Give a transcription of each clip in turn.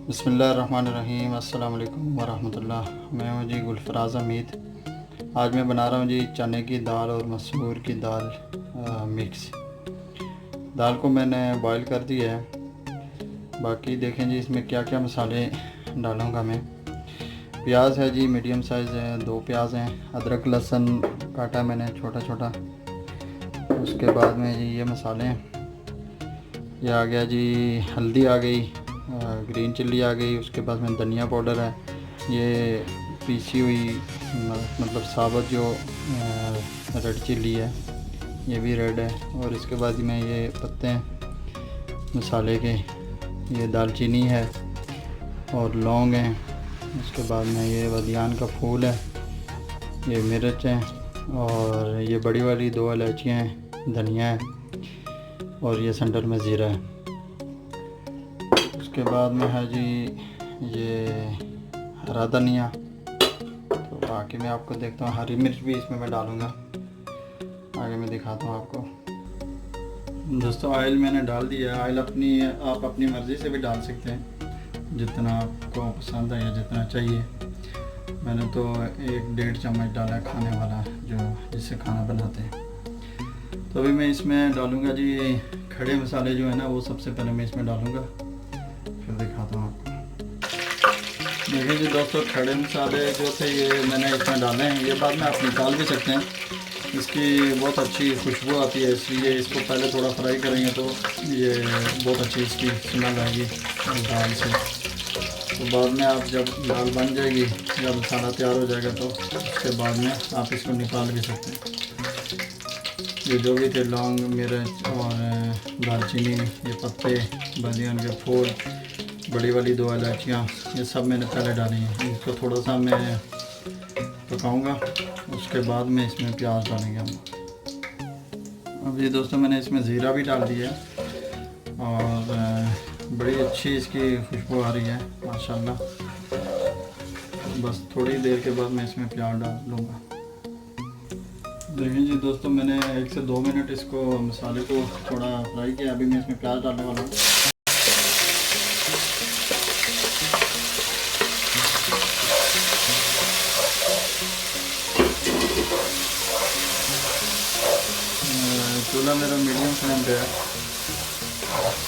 बिस्मिल्लाहिर्रहमानिर्रहीम। अस्सलाम वालेकुम वरहमतुल्लाह। मैं हूँ जी गुलफराज हमीद। आज मैं बना रहा हूँ जी चने की दाल और मसूर की दाल मिक्स। दाल को मैंने बॉईल कर दिया है। बाकी देखें जी इसमें क्या क्या मसाले डालूँगा मैं। प्याज है जी मीडियम साइज़ है, 2 प्याज हैं। अदरक लहसुन काटा मैंने छोटा छोटा। उसके बाद में जी ये मसाले हैं। ये आ गया जी हल्दी आ गई, ग्रीन चिल्ली आ गई। उसके बाद में धनिया पाउडर है, ये पीसी हुई मतलब साबुत जो रेड चिल्ली है, ये भी रेड है। और इसके बाद में ये पत्ते हैं मसाले के, ये दालचीनी है और लौंग हैं। उसके बाद में ये बदियान का फूल है, ये मिर्च है और ये बड़ी वाली 2 इलायचियाँ हैं, धनिया है और ये सेंटर में ज़ीरा है। उसके बाद में है जी ये हरा धनिया। तो बाकी मैं आपको देखता हूँ, हरी मिर्च भी इसमें मैं डालूँगा, आगे मैं दिखाता हूँ आपको। दोस्तों ऑयल मैंने डाल दिया है। ऑयल आप अपनी मर्ज़ी से भी डाल सकते हैं, जितना आपको पसंद है या जितना चाहिए। मैंने तो 1-1.5 चम्मच डाला है खाने वाला, जो जिससे खाना बनाते हैं। तो अभी मैं इसमें डालूँगा जी खड़े मसाले जो है ना, वो सबसे पहले मैं इसमें डालूँगा, फिर दिखाता हूँ आपको। देखिए जी दोस्तों, खड़े मसाले जो थे ये मैंने इसमें डाले हैं। ये बाद में आप निकाल भी सकते हैं, इसकी बहुत अच्छी खुशबू आती है, इसलिए इसको पहले थोड़ा फ्राई करेंगे तो ये बहुत अच्छी इसकी स्मेल आएगी दाल से। तो बाद में आप जब दाल बन जाएगी, जब मसाला तैयार हो जाएगा, तो उसके बाद में आप इसको निकाल भी सकते हैं। ये जो भी थे लौंग, मिर्च और दालचीनी, ये पत्ते, बदियान के फूल, बड़ी वाली 2 इलायचियाँ, ये सब मैंने पहले डाली हैं। इसको थोड़ा सा मैं पकाऊंगा, उसके बाद में इसमें प्याज डालेंगे हम। अब ये दोस्तों मैंने इसमें ज़ीरा भी डाल दिया है और बड़ी अच्छी इसकी खुशबू आ रही है माशाल्लाह। बस थोड़ी देर के बाद मैं इसमें प्याज डाल लूँगा। देखिए जी दोस्तों, मैंने 1 से 2 मिनट इसको मसाले को थोड़ा फ्राई किया। अभी मैं इसमें प्याज डालने वाला हूँ। चूल्हा मेरा मीडियम फ्लेम पे है।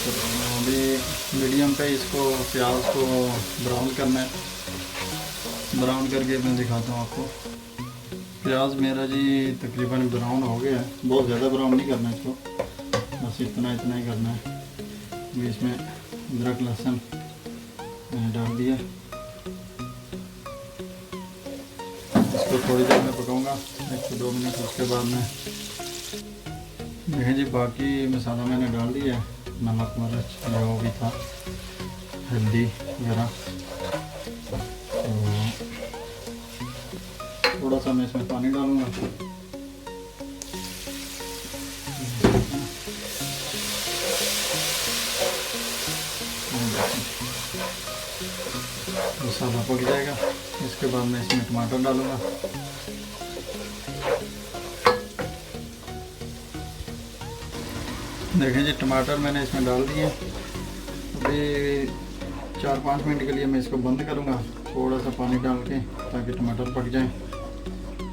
तो अभी मीडियम पे इसको प्याज को ब्राउन करना है। ब्राउन करके मैं दिखाता हूँ आपको। प्याज मेरा जी तकरीबन ब्राउन हो गया है, बहुत ज़्यादा ब्राउन नहीं करना इसको, बस इतना ही करना है। अभी इसमें अदरक लहसुन मैंने डाल दिया, इसको थोड़ी देर में पकाऊंगा, 1 से 2 मिनट। उसके बाद में देखें जी बाकी मसाला मैंने डाल दिया है, नमक मिर्च जो भी था, हल्दी वगैरह। तो थोड़ा सा मैं इसमें पानी डालूँगा। मसाला पक जाएगा, इसके बाद मैं इसमें टमाटर डालूँगा। देखें जी टमाटर मैंने इसमें डाल दिए। अभी 4-5 मिनट के लिए मैं इसको बंद करूँगा, थोड़ा सा पानी डाल के, ताकि टमाटर पक जाए।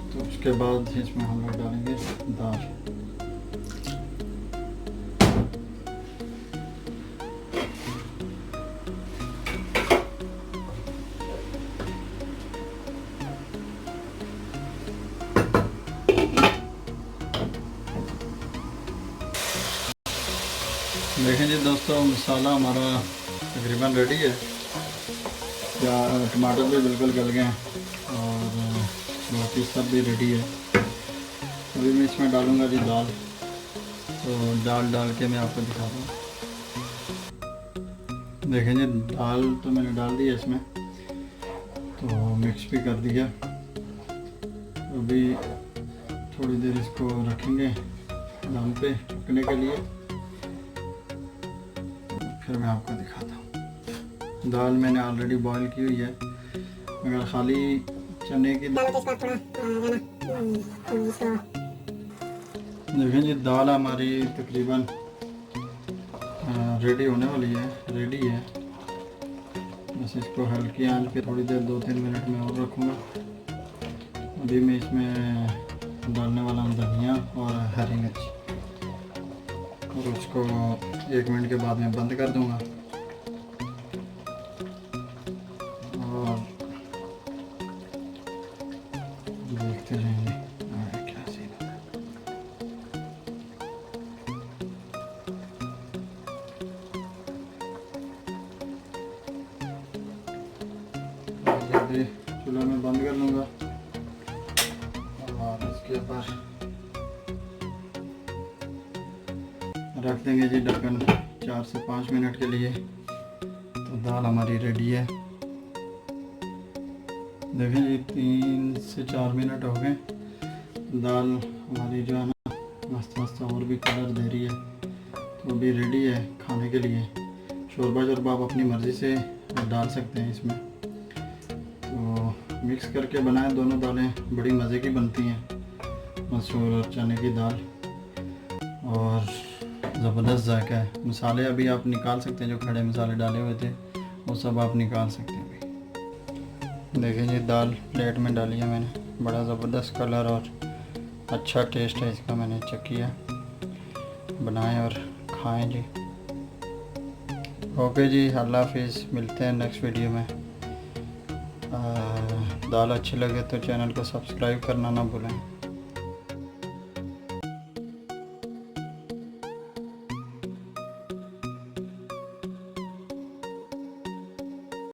तो उसके बाद इसमें हम लोग डालेंगे दाल। देखें जी दोस्तों, मसाला हमारा तकरीबन रेडी है। या टमाटर भी बिल्कुल गल गए हैं और बाकी सब भी रेडी है। अभी मैं इसमें डालूँगा जी दाल। तो दाल डाल के मैं आपको दिखाता हूँ। देखें जी दाल तो मैंने डाल दी है इसमें, तो मिक्स भी कर दिया। अभी थोड़ी देर इसको रखेंगे दम पे पकने के लिए, फिर मैं आपको दिखाता हूँ। दाल मैंने ऑलरेडी बॉईल की हुई है। अगर खाली चने की दाल तो इसका थोड़ा देखें जी दाल हमारी तकरीबन रेडी होने वाली है, रेडी है। बस इसको हल्की आंच पे थोड़ी देर 2-3 मिनट में और रखूँगा। अभी मैं इसमें डालने वाला हूँ धनिया और हरी मिर्च, और उसको 1 मिनट के बाद मैं बंद कर दूँगा और देखते रहेंगे क्या सीन है। जल्दी चूल्हा में बंद कर लूँगा और इसके ऊपर रख देंगे जी ढक्कन 4 से 5 मिनट के लिए। तो दाल हमारी रेडी है। देखें जी 3 से 4 मिनट हो गए, दाल हमारी जो है ना मस्त मस्त और भी कलर दे रही है। तो अभी रेडी है खाने के लिए। शोरबा आप अपनी मर्ज़ी से डाल सकते हैं इसमें। तो मिक्स करके बनाएं, दोनों दालें बड़ी मज़े की बनती हैं, मसूर और चने की दाल, और ज़बरदस्त जायका है। मसाले अभी आप निकाल सकते हैं, जो खड़े मसाले डाले हुए थे वो सब आप निकाल सकते हैं। अभी देखें जी दाल प्लेट में डाली है मैंने, बड़ा ज़बरदस्त कलर और अच्छा टेस्ट है इसका। मैंने चेक किया, बनाएं और खाएं जी। ओके जी, अल्लाह हाफिज़, मिलते हैं नेक्स्ट वीडियो में। दाल अच्छी लगे तो चैनल को सब्सक्राइब करना ना भूलें।